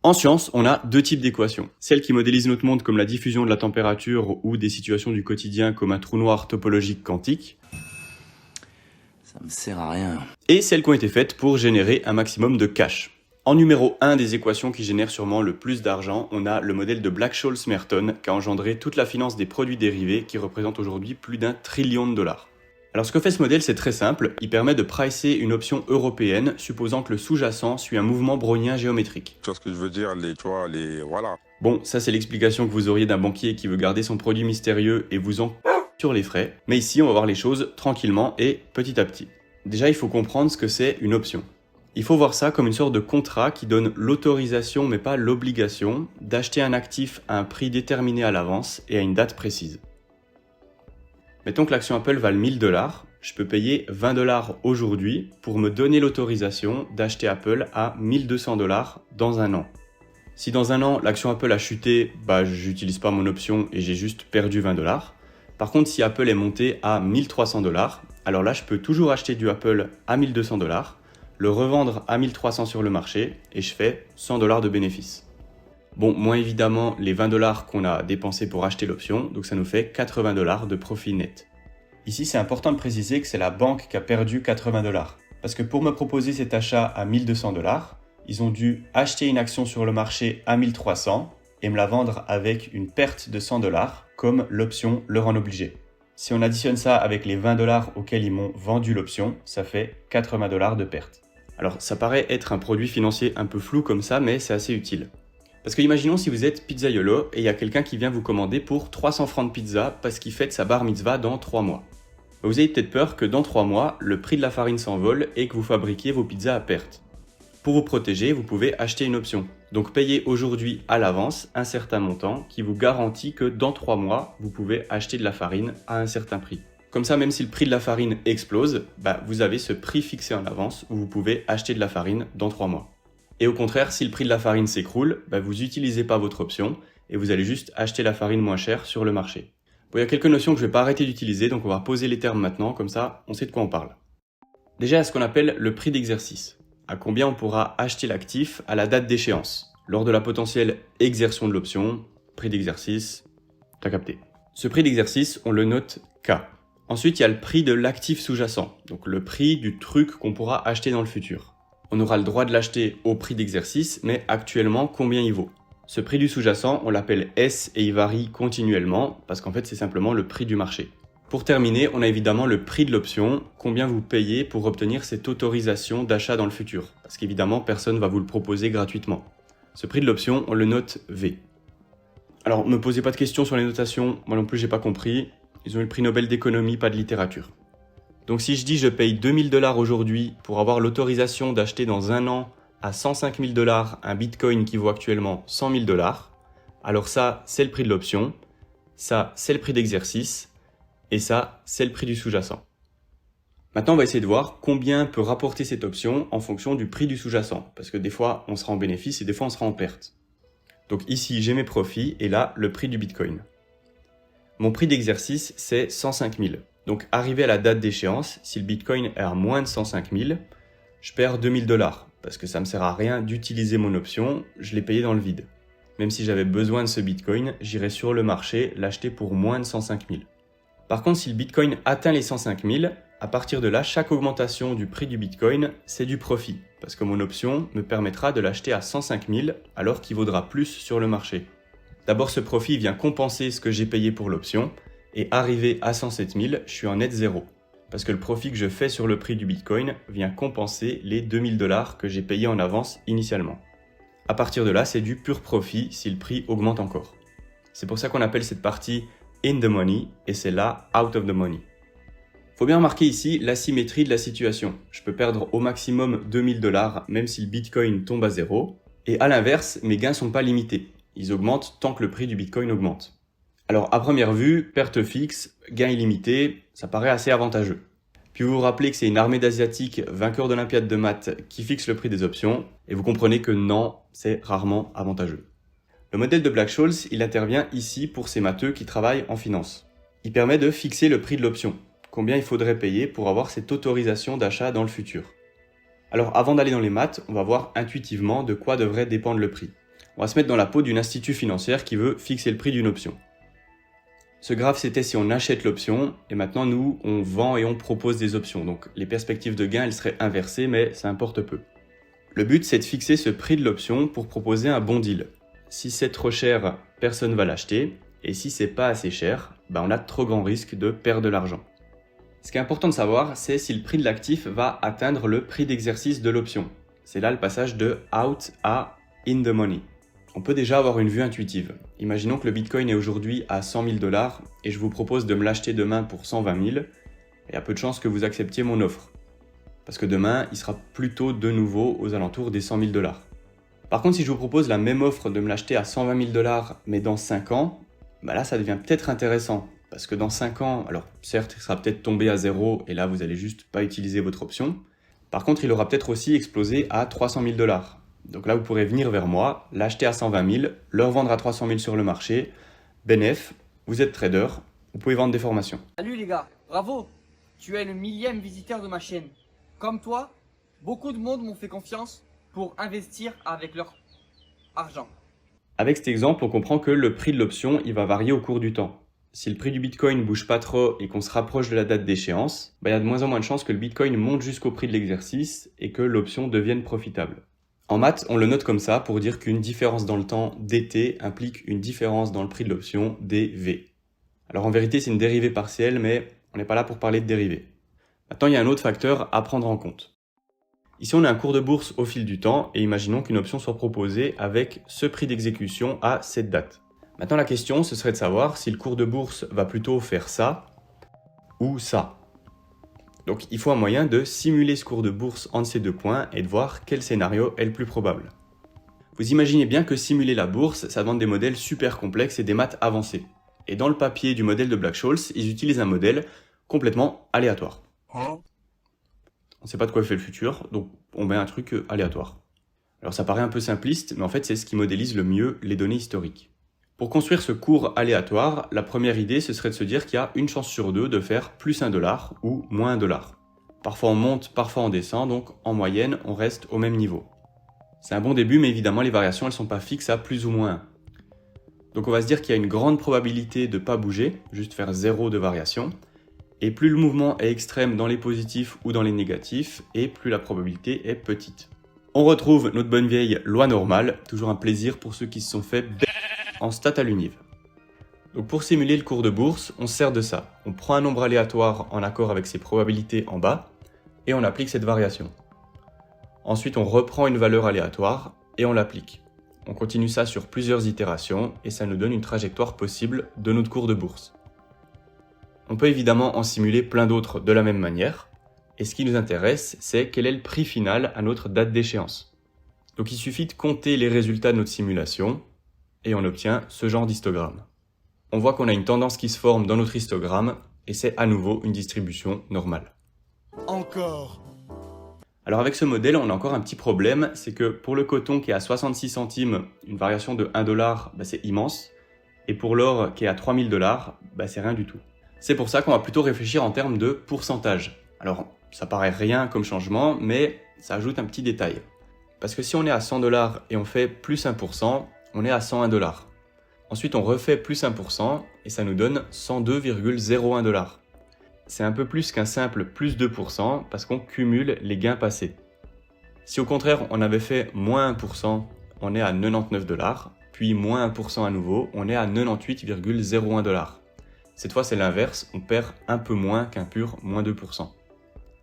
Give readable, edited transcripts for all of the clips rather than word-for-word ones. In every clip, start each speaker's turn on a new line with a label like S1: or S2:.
S1: En science, on a deux types d'équations. Celles qui modélisent notre monde comme la diffusion de la température ou des situations du quotidien comme un trou noir topologique quantique.
S2: Ça me sert à rien.
S1: Et celles qui ont été faites pour générer un maximum de cash. En numéro 1 des équations qui génèrent sûrement le plus d'argent, on a le modèle de Black-Scholes-Merton qui a engendré toute la finance des produits dérivés qui représente aujourd'hui plus d'1 trillion de dollars. Alors ce que fait ce modèle, c'est très simple, il permet de pricer une option européenne supposant que le sous-jacent suit un mouvement brownien géométrique.
S3: Tu vois ce que je veux dire, voilà.
S1: Bon, ça c'est l'explication que vous auriez d'un banquier qui veut garder son produit mystérieux et vous en sur les frais, mais ici on va voir les choses tranquillement et petit à petit. Déjà il faut comprendre ce que c'est une option. Il faut voir ça comme une sorte de contrat qui donne l'autorisation mais pas l'obligation d'acheter un actif à un prix déterminé à l'avance et à une date précise. Mettons que l'action Apple vale 1000 $, je peux payer 20 $ aujourd'hui pour me donner l'autorisation d'acheter Apple à 1200 $ dans un an. Si dans un an l'action Apple a chuté, j'utilise pas mon option et j'ai juste perdu 20 $. Par contre, si Apple est monté à 1300 $, alors là je peux toujours acheter du Apple à 1200 $, le revendre à 1300 sur le marché et je fais 100 $ de bénéfice. Bon, moins évidemment les 20 $ qu'on a dépensés pour acheter l'option, donc ça nous fait 80 $ de profit net. Ici, c'est important de préciser que c'est la banque qui a perdu 80 $. Parce que pour me proposer cet achat à 1200 $, ils ont dû acheter une action sur le marché à 1300 et me la vendre avec une perte de 100 $, comme l'option leur en obligeait. Si on additionne ça avec les 20 $ auxquels ils m'ont vendu l'option, ça fait 80 $ de perte. Alors ça paraît être un produit financier un peu flou comme ça, mais c'est assez utile. Parce que imaginons si vous êtes pizzaiolo et il y a quelqu'un qui vient vous commander pour 300 francs de pizza parce qu'il fête sa bar mitzvah dans 3 mois. Vous avez peut-être peur que dans 3 mois, le prix de la farine s'envole et que vous fabriquiez vos pizzas à perte. Pour vous protéger, vous pouvez acheter une option. Donc payez aujourd'hui à l'avance un certain montant qui vous garantit que dans 3 mois, vous pouvez acheter de la farine à un certain prix. Comme ça, même si le prix de la farine explose, vous avez ce prix fixé en avance où vous pouvez acheter de la farine dans 3 mois. Et au contraire, si le prix de la farine s'écroule, vous n'utilisez pas votre option et vous allez juste acheter la farine moins chère sur le marché. Bon, il y a quelques notions que je ne vais pas arrêter d'utiliser, donc on va poser les termes maintenant, comme ça on sait de quoi on parle. Déjà, ce qu'on appelle le prix d'exercice. À combien on pourra acheter l'actif à la date d'échéance. Lors de la potentielle exertion de l'option, prix d'exercice, t'as capté. Ce prix d'exercice, on le note K. Ensuite, il y a le prix de l'actif sous-jacent, donc le prix du truc qu'on pourra acheter dans le futur. On aura le droit de l'acheter au prix d'exercice, mais actuellement, combien il vaut? Ce prix du sous-jacent, on l'appelle S et il varie continuellement, parce qu'en fait, c'est simplement le prix du marché. Pour terminer, on a évidemment le prix de l'option, combien vous payez pour obtenir cette autorisation d'achat dans le futur, parce qu'évidemment, personne ne va vous le proposer gratuitement. Ce prix de l'option, on le note V. Alors, ne me posez pas de questions sur les notations, moi non plus, j'ai pas compris. Ils ont eu le prix Nobel d'économie, pas de littérature. Donc si je dis je paye 2000 $ aujourd'hui pour avoir l'autorisation d'acheter dans un an à 105 000 $ un bitcoin qui vaut actuellement 100 000 $, alors ça, c'est le prix de l'option, ça, c'est le prix d'exercice, et ça, c'est le prix du sous-jacent. Maintenant, on va essayer de voir combien peut rapporter cette option en fonction du prix du sous-jacent, parce que des fois, on sera en bénéfice et des fois, on sera en perte. Donc ici, j'ai mes profits et là, le prix du bitcoin. Mon prix d'exercice, c'est 105 000. Donc, arrivé à la date d'échéance, si le bitcoin est à moins de 105 000, je perds 2000 $, parce que ça ne me sert à rien d'utiliser mon option, je l'ai payé dans le vide. Même si j'avais besoin de ce bitcoin, j'irais sur le marché l'acheter pour moins de 105 000. Par contre, si le bitcoin atteint les 105 000, à partir de là, chaque augmentation du prix du bitcoin, c'est du profit, parce que mon option me permettra de l'acheter à 105 000 alors qu'il vaudra plus sur le marché. D'abord, ce profit vient compenser ce que j'ai payé pour l'option, et arrivé à 107 000, je suis en net zéro. Parce que le profit que je fais sur le prix du bitcoin vient compenser les 2000 $ que j'ai payés en avance initialement. À partir de là, c'est du pur profit si le prix augmente encore. C'est pour ça qu'on appelle cette partie in the money et c'est là out of the money. Faut bien remarquer ici l'asymétrie de la situation. Je peux perdre au maximum 2000 $ même si le bitcoin tombe à zéro. Et à l'inverse, mes gains sont pas limités. Ils augmentent tant que le prix du bitcoin augmente. Alors à première vue, perte fixe, gain illimité, ça paraît assez avantageux. Puis vous vous rappelez que c'est une armée d'Asiatiques vainqueurs d'Olympiade de maths qui fixe le prix des options, et vous comprenez que non, c'est rarement avantageux. Le modèle de Black-Scholes, il intervient ici pour ces matheux qui travaillent en finance. Il permet de fixer le prix de l'option, combien il faudrait payer pour avoir cette autorisation d'achat dans le futur. Alors avant d'aller dans les maths, on va voir intuitivement de quoi devrait dépendre le prix. On va se mettre dans la peau d'une institution financière qui veut fixer le prix d'une option. Ce graphe, c'était si on achète l'option, et maintenant nous, on vend et on propose des options. Donc les perspectives de gain, elles seraient inversées, mais ça importe peu. Le but, c'est de fixer ce prix de l'option pour proposer un bon deal. Si c'est trop cher, personne ne va l'acheter, et si c'est pas assez cher, on a de trop grands risques de perdre de l'argent. Ce qui est important de savoir, c'est si le prix de l'actif va atteindre le prix d'exercice de l'option. C'est là le passage de out à in the money. On peut déjà avoir une vue intuitive. Imaginons que le Bitcoin est aujourd'hui à 100 000 $ et je vous propose de me l'acheter demain pour 120 000. Il y a peu de chances que vous acceptiez mon offre. Parce que demain, il sera plutôt de nouveau aux alentours des 100 000 $. Par contre, si je vous propose la même offre de me l'acheter à 120 000 $ mais dans 5 ans, là ça devient peut-être intéressant. Parce que dans 5 ans, alors certes, il sera peut-être tombé à zéro et là vous allez juste pas utiliser votre option. Par contre, il aura peut-être aussi explosé à 300 000 $. Donc là, vous pourrez venir vers moi, l'acheter à 120 000, le revendre à 300 000 sur le marché. Bénéf, vous êtes trader, vous pouvez vendre des formations.
S4: Salut les gars, bravo! Tu es le 1000e visiteur de ma chaîne. Comme toi, beaucoup de monde m'ont fait confiance pour investir avec leur argent.
S1: Avec cet exemple, on comprend que le prix de l'option, il va varier au cours du temps. Si le prix du Bitcoin bouge pas trop et qu'on se rapproche de la date d'échéance, il y a de moins en moins de chances que le Bitcoin monte jusqu'au prix de l'exercice et que l'option devienne profitable. En maths, on le note comme ça pour dire qu'une différence dans le temps dt implique une différence dans le prix de l'option dv. Alors en vérité, c'est une dérivée partielle, mais on n'est pas là pour parler de dérivée. Maintenant, il y a un autre facteur à prendre en compte. Ici, on a un cours de bourse au fil du temps et imaginons qu'une option soit proposée avec ce prix d'exécution à cette date. Maintenant, la question, ce serait de savoir si le cours de bourse va plutôt faire ça ou ça. Donc, il faut un moyen de simuler ce cours de bourse entre ces deux points et de voir quel scénario est le plus probable. Vous imaginez bien que simuler la bourse, ça demande des modèles super complexes et des maths avancées. Et dans le papier du modèle de Black-Scholes, ils utilisent un modèle complètement aléatoire. On ne sait pas de quoi fait le futur, donc on met un truc aléatoire. Alors ça paraît un peu simpliste, mais en fait c'est ce qui modélise le mieux les données historiques. Pour construire ce cours aléatoire, la première idée ce serait de se dire qu'il y a une chance sur deux de faire plus 1 $ ou moins 1 $. Parfois on monte, parfois on descend, donc en moyenne on reste au même niveau. C'est un bon début, mais évidemment les variations elles sont pas fixes à plus ou moins 1. Donc on va se dire qu'il y a une grande probabilité de ne pas bouger, juste faire 0 de variation. Et plus le mouvement est extrême dans les positifs ou dans les négatifs, et plus la probabilité est petite. On retrouve notre bonne vieille loi normale, toujours un plaisir pour ceux qui se sont fait en stats à l'univ. Donc pour simuler le cours de bourse, on se sert de ça. On prend un nombre aléatoire en accord avec ses probabilités en bas, et on applique cette variation. Ensuite, on reprend une valeur aléatoire, et on l'applique. On continue ça sur plusieurs itérations, et ça nous donne une trajectoire possible de notre cours de bourse. On peut évidemment en simuler plein d'autres de la même manière, et ce qui nous intéresse, c'est quel est le prix final à notre date d'échéance. Donc il suffit de compter les résultats de notre simulation, et on obtient ce genre d'histogramme. On voit qu'on a une tendance qui se forme dans notre histogramme, et c'est à nouveau une distribution normale.
S5: Encore.
S1: Alors avec ce modèle, on a encore un petit problème, c'est que pour le coton qui est à 66 centimes, une variation de 1 $, c'est immense, et pour l'or qui est à 3000 $, c'est rien du tout. C'est pour ça qu'on va plutôt réfléchir en termes de pourcentage. Alors, ça paraît rien comme changement, mais ça ajoute un petit détail. Parce que si on est à 100 $ et on fait plus 1%, on est à 101 $. Ensuite, on refait plus 1% et ça nous donne 102,01 $. C'est un peu plus qu'un simple plus 2% parce qu'on cumule les gains passés. Si au contraire, on avait fait moins 1%, on est à 99 $, puis moins 1% à nouveau, on est à 98,01 $. Cette fois, c'est l'inverse, on perd un peu moins qu'un pur moins 2%.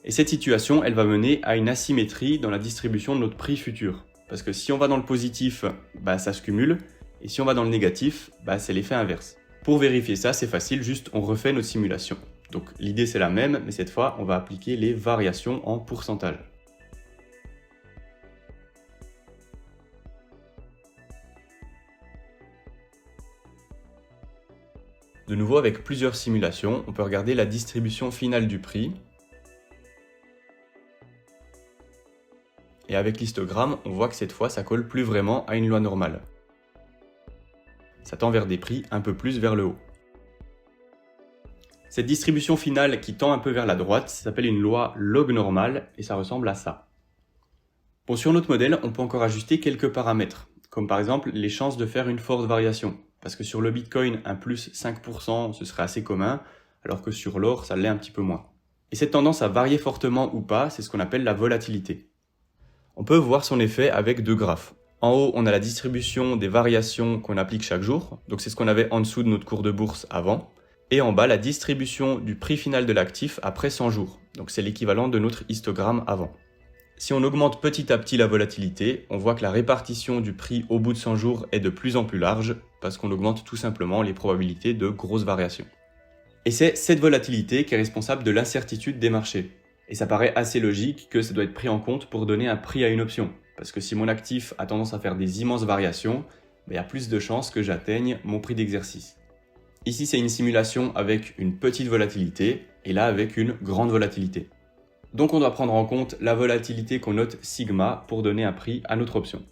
S1: Et cette situation, elle va mener à une asymétrie dans la distribution de notre prix futur. Parce que si on va dans le positif, ça se cumule, et si on va dans le négatif, c'est l'effet inverse. Pour vérifier ça, c'est facile, juste on refait notre simulation. Donc l'idée c'est la même, mais cette fois, on va appliquer les variations en pourcentage. De nouveau, avec plusieurs simulations, on peut regarder la distribution finale du prix. Et avec l'histogramme, on voit que cette fois, ça colle plus vraiment à une loi normale. Ça tend vers des prix un peu plus vers le haut. Cette distribution finale qui tend un peu vers la droite s'appelle une loi log normale et ça ressemble à ça. Bon, sur notre modèle, on peut encore ajuster quelques paramètres, comme par exemple les chances de faire une forte variation. Parce que sur le Bitcoin, un plus 5%, ce serait assez commun, alors que sur l'or, ça l'est un petit peu moins. Et cette tendance à varier fortement ou pas, c'est ce qu'on appelle la volatilité. On peut voir son effet avec deux graphes. En haut, on a la distribution des variations qu'on applique chaque jour, donc c'est ce qu'on avait en dessous de notre cours de bourse avant. Et en bas, la distribution du prix final de l'actif après 100 jours, donc c'est l'équivalent de notre histogramme avant. Si on augmente petit à petit la volatilité, on voit que la répartition du prix au bout de 100 jours est de plus en plus large, parce qu'on augmente tout simplement les probabilités de grosses variations. Et c'est cette volatilité qui est responsable de l'incertitude des marchés. Et ça paraît assez logique que ça doit être pris en compte pour donner un prix à une option. Parce que si mon actif a tendance à faire des immenses variations, il y a plus de chances que j'atteigne mon prix d'exercice. Ici, c'est une simulation avec une petite volatilité, et là avec une grande volatilité. Donc on doit prendre en compte la volatilité qu'on note sigma pour donner un prix à notre option.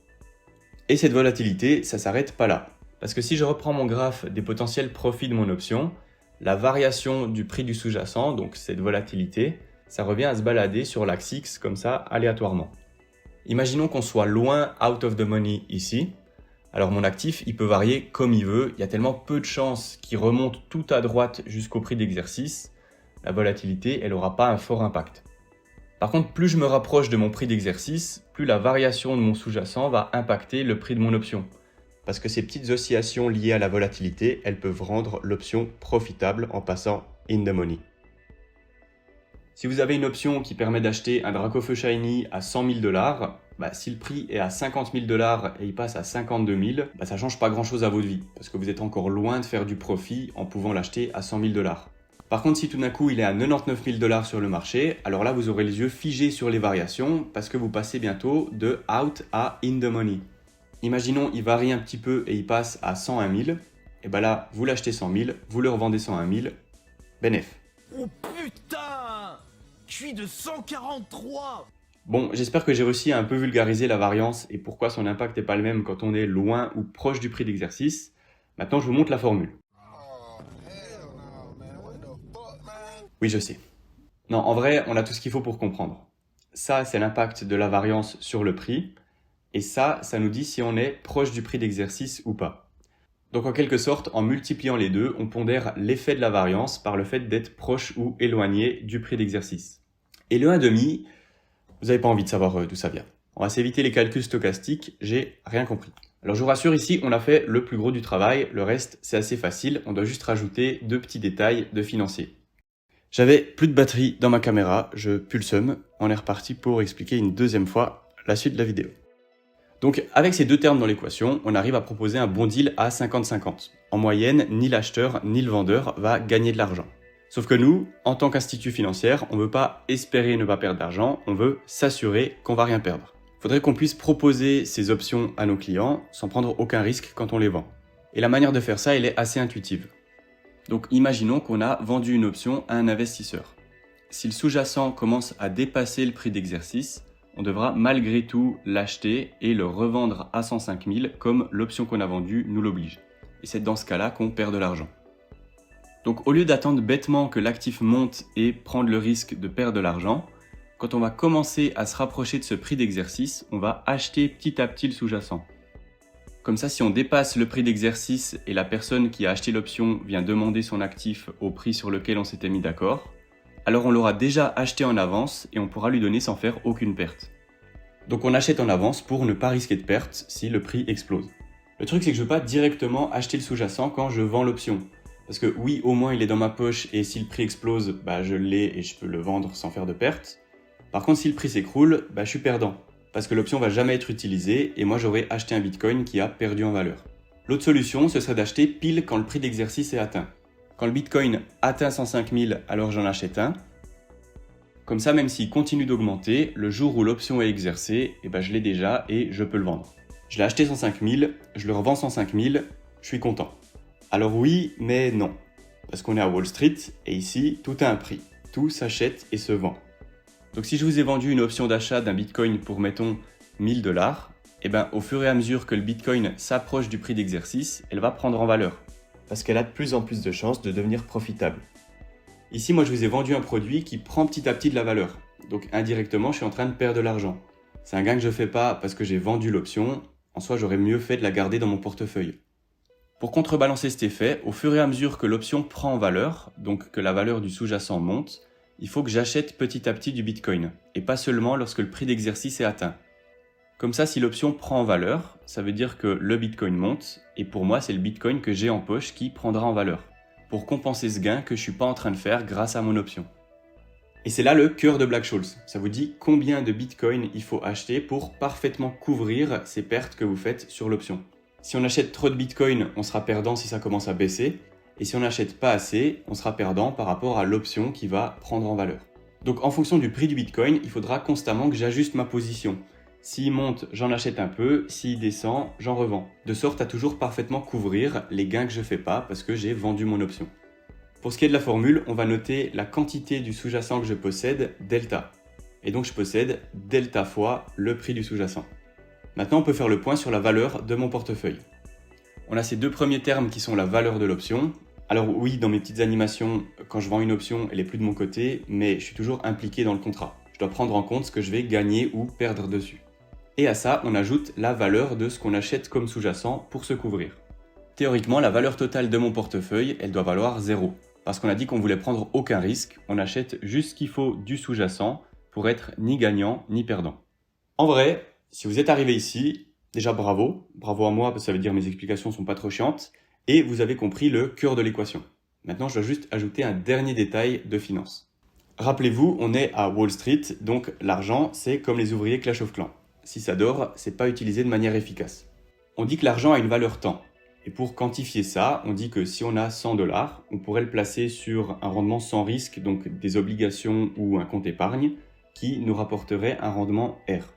S1: Et cette volatilité, ça s'arrête pas là. Parce que si je reprends mon graphe des potentiels profits de mon option, la variation du prix du sous-jacent, donc cette volatilité, ça revient à se balader sur l'axe X comme ça, aléatoirement. Imaginons qu'on soit loin out of the money ici. Alors mon actif, il peut varier comme il veut. Il y a tellement peu de chances qu'il remonte tout à droite jusqu'au prix d'exercice. La volatilité, elle n'aura pas un fort impact. Par contre, plus je me rapproche de mon prix d'exercice, plus la variation de mon sous-jacent va impacter le prix de mon option. Parce que ces petites oscillations liées à la volatilité, elles peuvent rendre l'option profitable en passant in the money. Si vous avez une option qui permet d'acheter un Dracofeu Shiny à 100 000 $, si le prix est à 50 000 $ et il passe à 52 000, ça change pas grand chose à votre vie, parce que vous êtes encore loin de faire du profit en pouvant l'acheter à 100 000 $. Par contre, si tout d'un coup il est à 99 000 $ sur le marché, alors là vous aurez les yeux figés sur les variations, parce que vous passez bientôt de out à in the money. Imaginons il varie un petit peu et il passe à 101 000, et là vous l'achetez 100 000, vous le revendez 101 000, bénéf.
S5: Oh putain! Je suis de 143!
S1: Bon, j'espère que j'ai réussi à un peu vulgariser la variance et pourquoi son impact n'est pas le même quand on est loin ou proche du prix d'exercice. Maintenant, je vous montre la formule. Oui, je sais. Non, en vrai, on a tout ce qu'il faut pour comprendre. Ça, c'est l'impact de la variance sur le prix. Et ça nous dit si on est proche du prix d'exercice ou pas. Donc en quelque sorte, en multipliant les deux, on pondère l'effet de la variance par le fait d'être proche ou éloigné du prix d'exercice. Et le 1,5, vous n'avez pas envie de savoir d'où ça vient. On va s'éviter les calculs stochastiques, j'ai rien compris. Alors je vous rassure, ici on a fait le plus gros du travail, le reste c'est assez facile, on doit juste rajouter 2 petits détails de financier. J'avais plus de batterie dans ma caméra, je pue le seum, on est reparti pour expliquer une deuxième fois la suite de la vidéo. Donc avec ces deux termes dans l'équation, on arrive à proposer un bon deal à 50-50. En moyenne, ni l'acheteur ni le vendeur va gagner de l'argent. Sauf que nous, en tant qu'institut financier, on ne veut pas espérer ne pas perdre d'argent, on veut s'assurer qu'on va rien perdre. Il faudrait qu'on puisse proposer ces options à nos clients sans prendre aucun risque quand on les vend. Et la manière de faire ça, elle est assez intuitive. Donc imaginons qu'on a vendu une option à un investisseur. Si le sous-jacent commence à dépasser le prix d'exercice, on devra malgré tout l'acheter et le revendre à 105 000 comme l'option qu'on a vendue nous l'oblige. Et c'est dans ce cas-là qu'on perd de l'argent. Donc au lieu d'attendre bêtement que l'actif monte et prendre le risque de perdre de l'argent, quand on va commencer à se rapprocher de ce prix d'exercice, on va acheter petit à petit le sous-jacent. Comme ça, si on dépasse le prix d'exercice et la personne qui a acheté l'option vient demander son actif au prix sur lequel on s'était mis d'accord, alors on l'aura déjà acheté en avance et on pourra lui donner sans faire aucune perte. Donc on achète en avance pour ne pas risquer de perte si le prix explose. Le truc c'est que je ne veux pas directement acheter le sous-jacent quand je vends l'option. Parce que oui, au moins il est dans ma poche et si le prix explose, je l'ai et je peux le vendre sans faire de perte. Par contre si le prix s'écroule, je suis perdant. Parce que l'option va jamais être utilisée et moi j'aurais acheté un Bitcoin qui a perdu en valeur. L'autre solution, ce serait d'acheter pile quand le prix d'exercice est atteint. Quand le Bitcoin atteint 105 000, alors j'en achète un. Comme ça, même s'il continue d'augmenter, le jour où l'option est exercée, je l'ai déjà et je peux le vendre. Je l'ai acheté 105 000, je le revends 105 000, je suis content. Alors oui, mais non. Parce qu'on est à Wall Street et ici, tout a un prix. Tout s'achète et se vend. Donc si je vous ai vendu une option d'achat d'un Bitcoin pour, mettons, 1000 $, au fur et à mesure que le Bitcoin s'approche du prix d'exercice, elle va prendre en valeur. Parce qu'elle a de plus en plus de chances de devenir profitable. Ici, moi, je vous ai vendu un produit qui prend petit à petit de la valeur. Donc indirectement, je suis en train de perdre de l'argent. C'est un gain que je ne fais pas parce que j'ai vendu l'option, En soi, j'aurais mieux fait de la garder dans mon portefeuille. Pour contrebalancer cet effet, au fur et à mesure que l'option prend en valeur, donc que la valeur du sous-jacent monte, il faut que j'achète petit à petit du Bitcoin, et pas seulement lorsque le prix d'exercice est atteint. Comme ça, si l'option prend en valeur, ça veut dire que le Bitcoin monte, et pour moi, c'est le Bitcoin que j'ai en poche qui prendra en valeur, pour compenser ce gain que je suis pas en train de faire grâce à mon option. Et c'est là le cœur de Black-Scholes. Ça vous dit combien de Bitcoin il faut acheter pour parfaitement couvrir ces pertes que vous faites sur l'option. Si on achète trop de Bitcoin, on sera perdant si ça commence à baisser. Et si on n'achète pas assez, on sera perdant par rapport à l'option qui va prendre en valeur. Donc en fonction du prix du Bitcoin, il faudra constamment que j'ajuste ma position. S'il monte, j'en achète un peu. S'il descend, j'en revends. De sorte à toujours parfaitement couvrir les gains que je fais pas parce que j'ai vendu mon option. Pour ce qui est de la formule, on va noter la quantité du sous-jacent que je possède, delta. Et donc je possède delta fois le prix du sous-jacent. Maintenant, on peut faire le point sur la valeur de mon portefeuille. On a ces deux premiers termes qui sont la valeur de l'option. Alors oui, dans mes petites animations, quand je vends une option, elle est plus de mon côté, mais je suis toujours impliqué dans le contrat. Je dois prendre en compte ce que je vais gagner ou perdre dessus. Et à ça, on ajoute la valeur de ce qu'on achète comme sous-jacent pour se couvrir. Théoriquement, la valeur totale de mon portefeuille, elle doit valoir 0. Parce qu'on a dit qu'on voulait prendre aucun risque, on achète juste ce qu'il faut du sous-jacent pour être ni gagnant ni perdant. En vrai, si vous êtes arrivé ici, déjà bravo à moi parce que ça veut dire que mes explications sont pas trop chiantes, et vous avez compris le cœur de l'équation. Maintenant, je dois juste ajouter un dernier détail de finance. Rappelez-vous, on est à Wall Street, donc l'argent, c'est comme les ouvriers Clash of Clans. Si ça dort, c'est pas utilisé de manière efficace. On dit que l'argent a une valeur temps. Et pour quantifier ça, on dit que si on a 100 $, on pourrait le placer sur un rendement sans risque, donc des obligations ou un compte épargne, qui nous rapporterait un rendement R.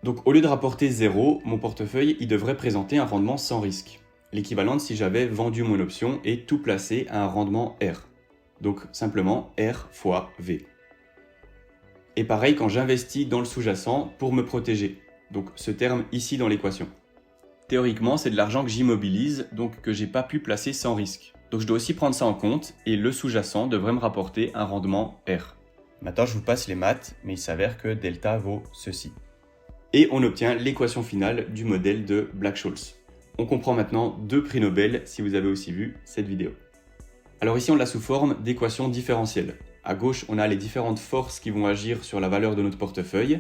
S1: Donc au lieu de rapporter 0, mon portefeuille il devrait présenter un rendement sans risque. L'équivalent de si j'avais vendu mon option et tout placé à un rendement R. Donc simplement R fois V. Et pareil quand j'investis dans le sous-jacent pour me protéger. Donc ce terme ici dans l'équation. Théoriquement, c'est de l'argent que j'immobilise, donc que j'ai pas pu placer sans risque. Donc je dois aussi prendre ça en compte, et le sous-jacent devrait me rapporter un rendement R. Maintenant, je vous passe les maths, mais il s'avère que delta vaut ceci. Et on obtient l'équation finale du modèle de Black-Scholes. On comprend maintenant deux prix Nobel si vous avez aussi vu cette vidéo. Alors ici, on l'a sous forme d'équation différentielle. À gauche, on a les différentes forces qui vont agir sur la valeur de notre portefeuille.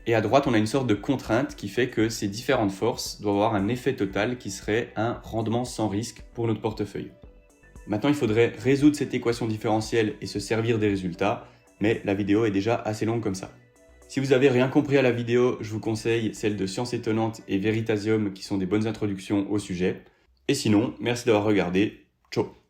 S1: Et à droite, on a une sorte de contrainte qui fait que ces différentes forces doivent avoir un effet total qui serait un rendement sans risque pour notre portefeuille. Maintenant, il faudrait résoudre cette équation différentielle et se servir des résultats, mais la vidéo est déjà assez longue comme ça. Si vous avez rien compris à la vidéo, je vous conseille celle de Science Étonnante et Veritasium qui sont des bonnes introductions au sujet. Et sinon, merci d'avoir regardé. Ciao!